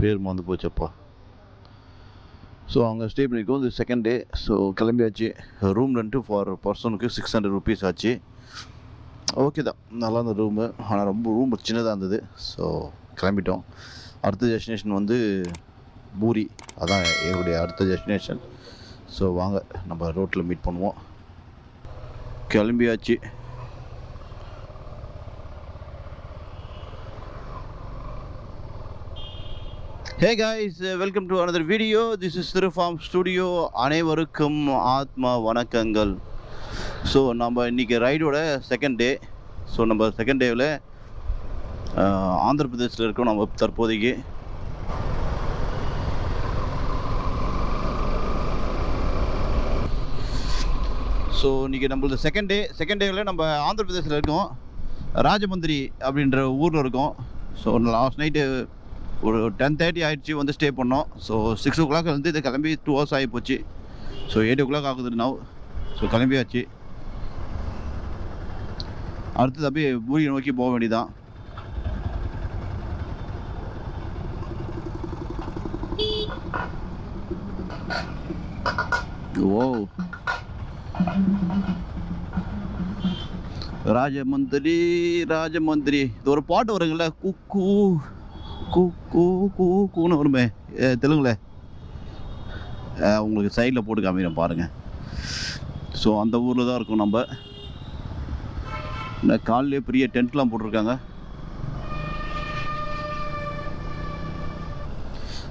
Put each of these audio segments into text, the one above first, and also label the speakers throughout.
Speaker 1: பேர் மறந்து போச்சப்பா. ஸோ அங்கே ஸ்டே பண்ணியிருக்கோம். இது செகண்ட் டே. ஸோ கிளம்பியாச்சு. ரூம் ரெண்ட்டு ஃபார் பர்சனுக்கு 600 ருபீஸ் ஆச்சு. ஓகே தான், நல்லா இருந்த ரூமு. ஆனால் ரொம்ப ரூம் சின்னதாக இருந்தது. ஸோ கிளம்பிட்டோம். அடுத்த டெஸ்டினேஷன் வந்து பூரி. அதான் என்னுடைய அடுத்த டெஸ்டினேஷன். ஸோ வாங்க நம்ம ரோட்டில் மீட் பண்ணுவோம். கிளம்பியாச்சு. Hey guys, welcome to another video. This is Thirufarm studio. அனைவருக்கும் ஆத்மா வணக்கங்கள். ஸோ நம்ம இன்றைக்கி ரைடோட செகண்ட் டே. ஸோ நம்ம செகண்ட் டேவில் ஆந்திர பிரதேசில் இருக்கோம் நம்ம தற்போதைக்கு. ஸோ இன்றைக்கி நம்மளது செகண்ட் டேவில் நம்ம ஆந்திர பிரதேசில் இருக்கோம். ராஜமந்திரி அப்படின்ற ஊரில் இருக்கோம். ஸோ லாஸ்ட் நைட்டு ஒரு 10:30 ஆகிடுச்சு வந்து ஸ்டே பண்ணோம். ஸோ 6 o'clock வந்து இதை கிளம்பி 2 hours ஆகி போச்சு. ஸோ 8 o'clock ஆகுது நவ். ஸோ கிளம்பியாச்சு. அடுத்தது அப்படியே பூரியை நோக்கி போக வேண்டியதான். ஓ, ராஜமந்திரி ராஜமந்திரி. இது ஒரு பாட்டு வருங்கள, குக்கூ கூ கூ கூ கூன்னு வருமே தெலுங்குல. உங்களுக்கு சைடில் போட்டு காமிக்கிறேன் பாருங்கள். ஸோ அந்த ஊரில் தான் இருக்கும் நம்ம. இந்த காலிலே பெரிய டென்ட்லாம் போட்டிருக்காங்க.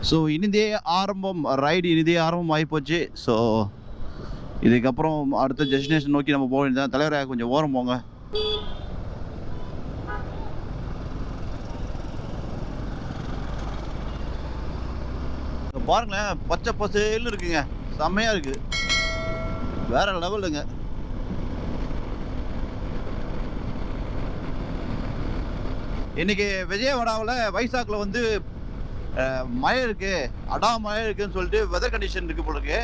Speaker 1: ஸோ இனிதே ஆரம்பம், ரைடு இனிதே ஆரம்பம் ஆகிப்போச்சு. ஸோ இதுக்கப்புறம் அடுத்த டெஸ்டினேஷன் நோக்கி நம்ம போக வேண்டியதான். தலைவரை கொஞ்சம் ஓரம் போங்க. பாருங்களேன், பச்சை பசேல்னு இருக்குங்க. செம்மையாக இருக்குது, வேற லெவலுங்க. இன்னைக்கு விஜயவாடாவில் வைசாக்கில் வந்து மழை இருக்குது, மழை இருக்குதுன்னு சொல்லிட்டு வெதர் கண்டிஷன் இருக்குது போல இருக்கு.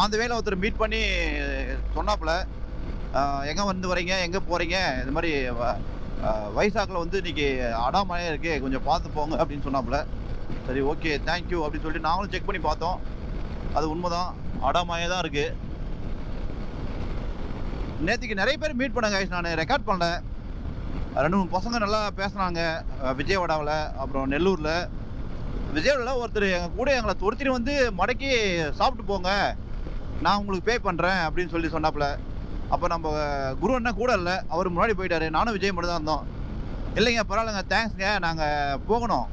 Speaker 1: அந்த வேலை ஒருத்தர் மீட் பண்ணி சொன்னாப்புல, எங்கே வந்து வரீங்க, எங்கே போகிறீங்க, இந்த மாதிரி வைசாக்கில் வந்து இன்றைக்கி மழை இருக்குது, கொஞ்சம் பார்த்து போங்க அப்படின்னு சொன்னாப்புல. சரி, ஓகே, தேங்க்யூ அப்படின்னு சொல்லிட்டு நாங்களும் செக் பண்ணி பார்த்தோம். அது உண்மைதான், மழை தான் இருக்குது. நேற்றுக்கு நிறைய பேர் மீட் பண்ணேங்க. நான் ரெக்கார்ட் பண்ணேன். 2-3 பசங்க நல்லா பேசுனாங்க விஜயவாடாவில், அப்புறம் நெல்லூரில். விஜயவாடாவில் ஒருத்தர் எங்கள் கூட எங்களை துரத்திட்டு வந்து மடக்கி சாப்பிட்டு போங்க, நான் உங்களுக்கு பே பண்ணுறேன் அப்படின்னு சொல்லி சொன்னாப்புல. அப்போ நம்ம குரு அண்ணா கூட இல்லை, அவர் முன்னாடி போயிட்டார். நானும் விஜய் மட்டும் தான் இருந்தோம். இல்லைங்க, பரவாயில்லைங்க, தேங்க்ஸ்ங்க, நாங்கள் போகணும்,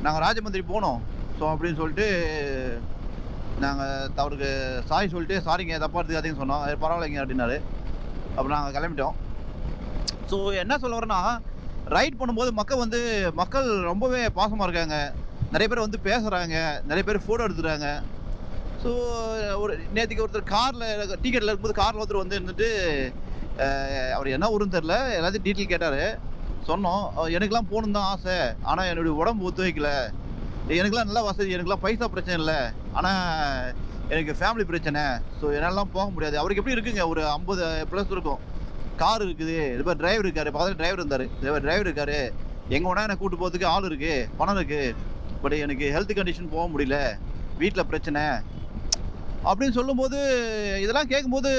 Speaker 1: நாங்கள் ராஜமந்திரி போகணும். ஸோ அப்படின்னு சொல்லிட்டு நாங்கள் அவருக்கு சாரி சொல்லிட்டு, சாரிங்க தப்பாக எடுத்துக்காதீங்கன்னு சொன்னோம். பரவாயில்லைங்க அப்படின்னாரு. அப்புறம் நாங்கள் கிளம்பிட்டோம். ஸோ என்ன சொல்ல வரேன்னா, ரைட் பண்ணும்போது மக்கள் ரொம்பவே பாசமாக இருக்காங்க. நிறைய பேர் வந்து பேசுகிறாங்க, நிறைய பேர் ஃபோட்டோ எடுத்துகிறாங்க. ஸோ ஒரு நேற்றுக்கு ஒருத்தர் காரில் டிக்கெட்டில் இருக்கும்போது காரில் ஒருத்தர் வந்து இருந்துட்டு, அவர் என்ன ஊருன்னு தெரில, எல்லாத்தையும் டீட்டெயில் கேட்டார். சொன்னோம், எனக்குலாம் போகணுன்னு தான் ஆசை, ஆனால் என்னுடைய உடம்பு ஒத்து வைக்கல. எனக்குலாம் நல்ல வசதி, எனக்குலாம் பைசா பிரச்சனை இல்லை, ஆனால் எனக்கு ஃபேமிலி பிரச்சனை. ஸோ என்னாலாம் போக முடியாது. அவருக்கு எப்படி இருக்குங்க, ஒரு 50+ இருக்கும், கார் இருக்குது, இது மாதிரி டிரைவர் இருக்கார், பக்கத்தில் டிரைவர் இருந்தார், டிரைவர் இருக்கார், எங்கே வேணால் எனக்கு கூப்பிட்டு போகிறதுக்கு ஆள் இருக்குது, பணம் இருக்குது, பட் எனக்கு ஹெல்த் கண்டிஷன் போக முடியல, வீட்டில் பிரச்சனை அப்படின்னு சொல்லும்போது, இதெல்லாம் கேட்கும்போது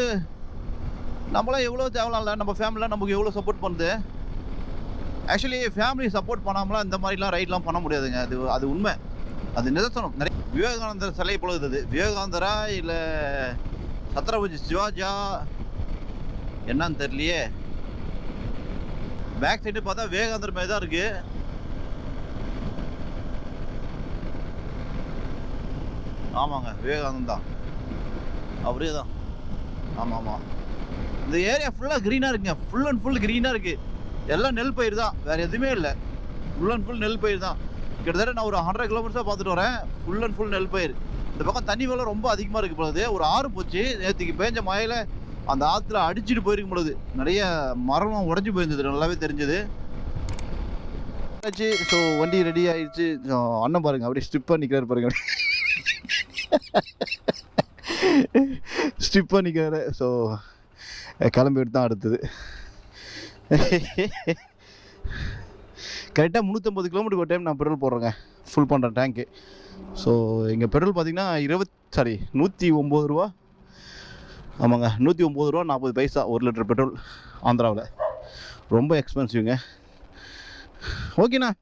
Speaker 1: நம்மளாம் எவ்வளோ தேவலாம்ல, நம்ம ஃபேமிலிலாம் நமக்கு எவ்வளோ சப்போர்ட் பண்ணுது. ஆக்சுவலி ஃபேமிலி சப்போர்ட் பண்ணாமலாம் இந்த மாதிரிலாம் ரைட்லாம் பண்ண முடியாதுங்க. அது உண்மை, அது நிதர்சனம். நிறைய விவேகானந்தர் சிலை போல இருக்குது. விவேகானந்தரா இல்லை சத்ரபதி சிவாஜா என்னன்னு தெரியலையே. பேக் சைடு பார்த்தா விவேகானந்தர் மாதிரி தான் இருக்கு. ஆமாங்க, விவேகானந்தர் தான், அவரே தான். ஆமாம் ஆமாம். இந்த ஏரியா ஃபுல்லாக க்ரீனாக இருக்குங்க, ஃபுல் அண்ட் ஃபுல் க்ரீனாக இருக்குது. எல்லாம் நெல் பயிர் தான், வேறு எதுவுமே இல்லை. ஃபுல் அண்ட் ஃபுல் நெல் பயிர் தான். கிட்டத்தட்ட நான் ஒரு 100 கிலோமீட்டர்ஸாக பார்த்துட்டு வரேன். ஃபுல் அண்ட் ஃபுல் நெல் பயிர். இந்த பக்கம் தண்ணி வேலை ரொம்ப அதிகமாக இருக்குது பொழுது. ஒரு ஆறு போச்சு நேற்றுக்கு பேஞ்ச மழையில், அந்த ஆற்றுல அடிச்சுட்டு போயிருக்கும் பொழுது நிறைய மரம் உடஞ்சி போயிருந்தது, நல்லாவே தெரிஞ்சது. ஸோ வண்டி ரெடி ஆகிடுச்சு. அண்ணன் பாருங்க, அப்படியே ஸ்ட்ரிப்பாக நிற்கிறாரு பாருங்க, ஸ்ட்ரிப்பாக நிற்கிறாரு. ஸோ கிளம்பிட்டு தான் அடுத்தது. கரெக்டாக 350 கிலோமீட்டருக்கு ஒரு டைம் நான் பெட்ரோல் போடுறேங்க, ஃபுல் பண்ணுறேன் டேங்க்கு. ஸோ இங்கே பெட்ரோல் பார்த்தீங்கன்னா 109 ரூபா. ஆமாங்க, 109 ரூபா 40 பைசா 1 லிட்டர் பெட்ரோல் ஆந்திராவில். ரொம்ப எக்ஸ்பென்சிவ்ங்க. ஓகேண்ணா.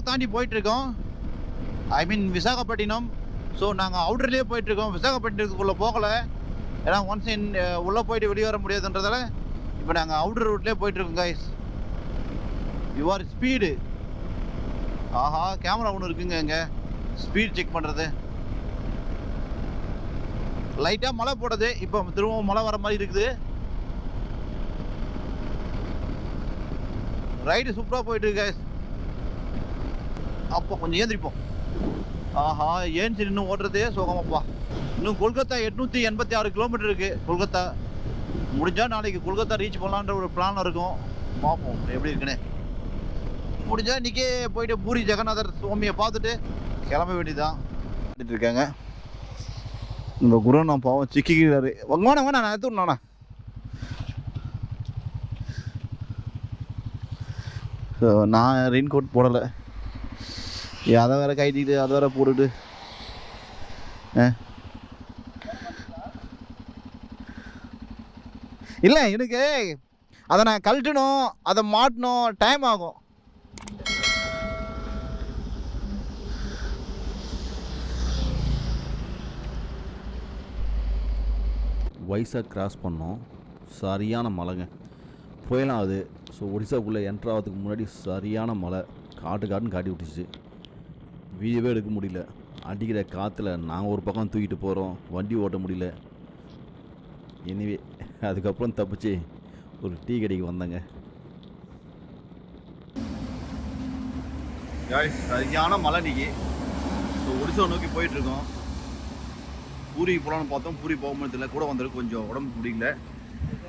Speaker 1: தாண்டி போயிட்டுருக்கோம், ஐ மீன் விசாகப்பட்டினம். ஸோ நாங்கள் அவுட்டர்லேயே போயிட்டுருக்கோம், விசாகப்பட்டினத்துக்குள்ளே போகலை. ஏன்னா ஒன்ஸ் உள்ளே போயிட்டு வெளியே வர முடியாதுன்றதால இப்போ நாங்கள் அவுட்டர் ரூட்லேயே போயிட்டுருக்கோம் கைஸ். யுவர் ஸ்பீடு, ஆஹா கேமரா ஒன்று இருக்குங்க இங்கே, ஸ்பீட் செக் பண்ணுறது. லைட்டாக மழை போடுது, இப்போ திரும்பவும் மழை வர மாதிரி இருக்குது. ரைடு சூப்பராக போயிட்டுருக்கு கைஸ். அப்போ கொஞ்சம் ஏந்திரிப்போம். ஆஹா ஏன்ச்சு இன்னும் ஓட்டுறதே சோகமாப்பா. இன்னும் கொல்கத்தா 886 கிலோமீட்டர் இருக்குது. கொல்கத்தா முடிஞ்சால் நாளைக்கு கொல்கத்தா ரீச் பண்ணலான்ற ஒரு பிளான் இருக்கும். பார்ப்போம் எப்படி இருக்குன்னு. முடிஞ்சால் இன்றைக்கே போயிட்டு பூரி ஜெகநாதர் சுவாமியை பார்த்துட்டு கிளம்ப வேண்டியதான். பார்த்துட்டு இருக்காங்க இந்த குரு. நான் பாவம் சிக்கிக்கிறாரு. வாங்க வேணா நான் எடுத்துடணா. ஸோ நான் ரெயின் கோட் போடலை, அதை வேற கைட்டிட்டு அதை வேற போட்டுட்டு இல்லை எனக்கு அதை நான் கழட்டணும், அதை மாட்டணும், டைம் ஆகும்.
Speaker 2: ஒய்ஸா கிராஸ் பண்ணோம், சரியான மழைங்க, புயலாம் அது. ஸோ ஒடிசாக்குள்ளே என்ட்ரு ஆகிறதுக்கு முன்னாடி சரியான மழை, காட்டுன்னு காட்டி விட்டுச்சு. வீடியோவே எடுக்க முடியல, அடிக்கிற காற்றுல நாங்கள் ஒரு பக்கம் தூக்கிட்டு போகிறோம், வண்டி ஓட்ட முடியல. எனிவே அதுக்கப்புறம் தப்பிச்சு ஒரு டீ கடைக்கு வந்தேங்க.
Speaker 1: சரியான மழை இன்னைக்கு. ஸோ ஒடிசா நோக்கி போயிட்டுருக்கோம். பூரிக்கு போகலான்னு பார்த்தோம், பூரி போக முடியல, கூட வந்தது கொஞ்சம் உடம்பு முடியல.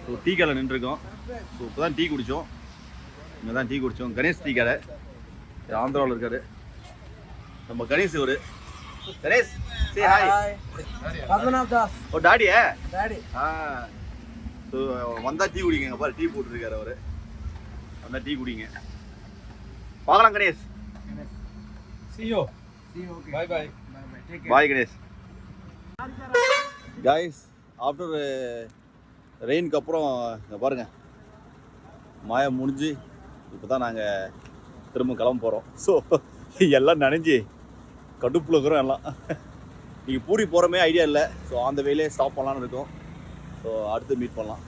Speaker 1: ஸோ டீ கடை நின்றுருக்கோம். ஸோ இப்போ தான் டீ குடித்தோம், இங்கே தான் டீ குடித்தோம். கணேஷ் டீ கடை ஆந்திராவில் இருக்காரு நம்ம கணேஷ். ஒரு கணேஷ் சே ஹாய்.
Speaker 3: பத்மநாப் தாஸ்.
Speaker 1: ஓ டாடியா?
Speaker 3: டாடி.
Speaker 1: ஸோ வந்தா டீ குடிங்க பாரு, டீ போட்டுருக்காரு அவர். வந்தா டீ குடிங்க, பார்க்கலாம் Ganesh.
Speaker 3: See you. Okay. Bye bye. Take care.
Speaker 1: Bye Ganesh. Guys, after ரெயினுக்கு அப்புறம் இங்கே பாருங்கள் மழை முடிஞ்சு இப்போ தான் நாங்கள் திரும்ப கிளம்ப போகிறோம். ஸோ எல்லாம் நனைஞ்சி கடுப்பில் இருக்கிறோம் எல்லாம். நீங்கள் பூரி போகிறமே ஐடியா இல்லை. ஸோ அந்த வேலையே ஸ்டாப் பண்ணலான்னு இருக்கோம். ஸோ அடுத்து மீட் பண்ணலாம்.